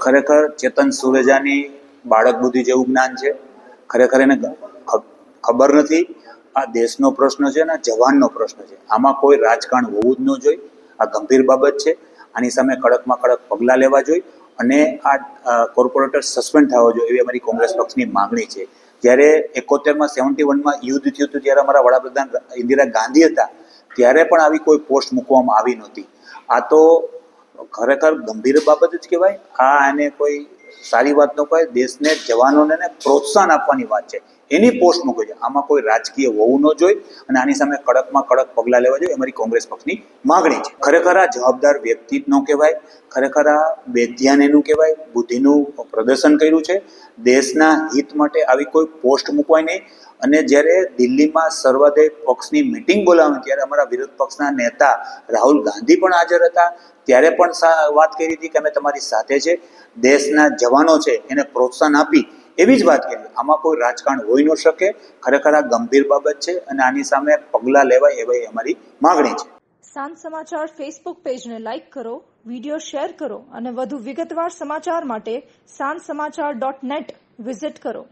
ખરેખર ચેતન સુરેજાની બાળક બુદ્ધિ જેવું જ્ઞાન છે. ખરેખર એને ખબર નથી આ દેશનો પ્રશ્ન છે ને જવાનનો પ્રશ્ન છે. આમાં કોઈ રાજકારણ હોવું જ ન જોઈએ. આ ગંભીર બાબત છે. આની સામે કડકમાં કડક પગલાં લેવા જોઈએ અને આ કોર્પોરેટર સસ્પેન્ડ થવા જોઈએ એવી અમારી કોંગ્રેસ પક્ષની માંગણી છે. જ્યારે 71માં 71માં યુદ્ધ થયું હતું ત્યારે અમારા વડાપ્રધાન ઇન્દિરા ગાંધી હતા ત્યારે પણ આવી કોઈ પોસ્ટ મૂકવામાં આવી નહોતી. આ તો ખરેખર ગંભીર બાબત જ કહેવાય. એને કોઈ સારી વાત ન કહેવાય. દેશને જવાનોને પ્રોત્સાહન આપવાની વાત છે, એની પોસ્ટ મૂકે છે. આમાં કોઈ રાજકીય હોવું ન જોઈએ અને આની સામે કડકમાં કડક પગલાં લેવા જોઈએ અમારી કોંગ્રેસ પક્ષની માગણી છે. ખરેખર આ જવાબદાર વ્યક્તિ જ ન કહેવાય. ખરેખર આ બેધ્યાન એનું કહેવાય. બુદ્ધિનું પ્રદર્શન કર્યું છે. દેશના હિત માટે આવી કોઈ પોસ્ટ મૂકવાય નહીં. અને જ્યારે દિલ્હીમાં સર્વોદય પક્ષની મિટિંગ બોલાવી ત્યારે અમારા વિરોધ પક્ષના નેતા રાહુલ ગાંધી પણ હાજર હતા. ત્યારે પણ વાત કરી હતી કે અમે તમારી સાથે છે, દેશના જવાનો છે એને પ્રોત્સાહન આપી એવી જ વાત કરી. આમાં કોઈ રાજકારણ હોઈ ન શકે. ખરેખર આ ગંભીર બાબત છે અને આની સામે પગલાં લેવાય એવી અમારી માગણી છે. સાંજ સમાચાર ફેસબુક પેજને લાઇક કરો, વિડીયો શેર કરો અને વધુ વિગતવાર સમાચાર માટે sanssamachar.net વિઝિટ કરો.